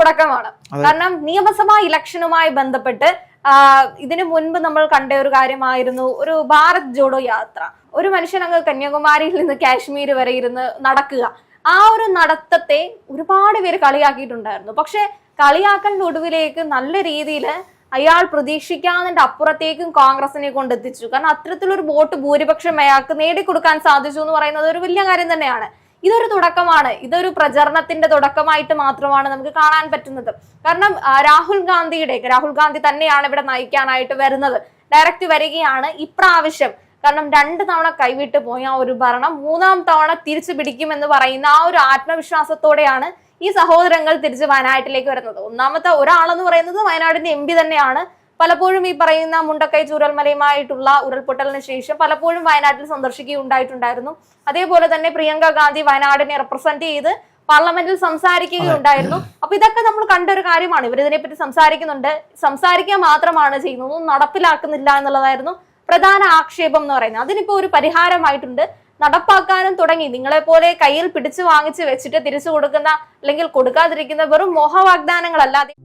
തുടക്കമാണ്. കാരണം നിയമസഭാ ഇലക്ഷനുമായി ബന്ധപ്പെട്ട് ഇതിനു മുൻപ് നമ്മൾ കണ്ട ഒരു കാര്യമായിരുന്നു ഒരു ഭാരത് ജോഡോ യാത്ര. ഒരു മനുഷ്യൻ അങ്ങ് കന്യാകുമാരിയിൽ നിന്ന് കാശ്മീർ വരെ ഇരുന്ന് നടക്കുക. ആ ഒരു നടത്തത്തെ ഒരുപാട് പേര് കളിയാക്കിയിട്ടുണ്ടായിരുന്നു. പക്ഷെ കളിയാക്കലിന്റെ ഒടുവിലേക്ക് നല്ല രീതിയിൽ അയാൾ പ്രതീക്ഷിക്കാതിന്റെ അപ്പുറത്തേക്കും കോൺഗ്രസിനെ കൊണ്ടെത്തിച്ചു. കാരണം അത്തരത്തിലൊരു വോട്ട് ഭൂരിപക്ഷം അയാൾക്ക് നേടിക്കൊടുക്കാൻ സാധിച്ചു എന്ന് പറയുന്നത് ഒരു വലിയ കാര്യം തന്നെയാണ്. ഇതൊരു തുടക്കമാണ്. ഇതൊരു പ്രചരണത്തിന്റെ തുടക്കമായിട്ട് മാത്രമാണ് നമുക്ക് കാണാൻ പറ്റുന്നത്. കാരണം രാഹുൽ ഗാന്ധി തന്നെയാണ് ഇവിടെ നയിക്കാനായിട്ട് വരുന്നത്. ഡയറക്റ്റ് വരികയാണ് ഇപ്രാവശ്യം. കാരണം 2 തവണ കൈവിട്ട് പോയ ഒരു ഭരണം 3ാം തവണ തിരിച്ചു പിടിക്കുമെന്ന് പറയുന്ന ആ ഒരു ആത്മവിശ്വാസത്തോടെയാണ് ഈ സഹോദരങ്ങൾ തിരിച്ച് വയനാട്ടിലേക്ക് വരുന്നത്. ഒന്നാമത്തെ ഒരാളെന്ന് പറയുന്നത് വയനാടിന്റെ MP തന്നെയാണ്. പലപ്പോഴും ഈ പറയുന്ന മുണ്ടക്കൈ ചൂരൽമലയുമായിട്ടുള്ള ഉരുൾപൊട്ടലിന് ശേഷം പലപ്പോഴും വയനാട്ടിൽ സന്ദർശിക്കുകയുണ്ടായിട്ടുണ്ടായിരുന്നു. അതേപോലെ തന്നെ പ്രിയങ്ക ഗാന്ധി വയനാടിനെ റെപ്രസെന്റ് ചെയ്ത് പാർലമെന്റിൽ സംസാരിക്കുകയുണ്ടായിരുന്നു. അപ്പൊ ഇതൊക്കെ നമ്മൾ കണ്ടൊരു കാര്യമാണ്. ഇവരിതിനെപ്പറ്റി സംസാരിക്കുക മാത്രമാണ് ചെയ്യുന്നത്, ഒന്നും നടപ്പിലാക്കുന്നില്ല എന്നുള്ളതായിരുന്നു പ്രധാന ആക്ഷേപം എന്ന് പറയുന്നത്. അതിനിപ്പോ ഒരു പരിഹാരമായിട്ടുണ്ട്, നടപ്പാക്കാനും തുടങ്ങി. നിങ്ങളെ പോലെ കയ്യിൽ പിടിച്ചു വാങ്ങിച്ച് വെച്ചിട്ട് തിരിച്ചു കൊടുക്കുന്ന അല്ലെങ്കിൽ കൊടുക്കാതിരിക്കുന്ന വെറും മോഹവാഗ്ദാനങ്ങളല്ലാതെ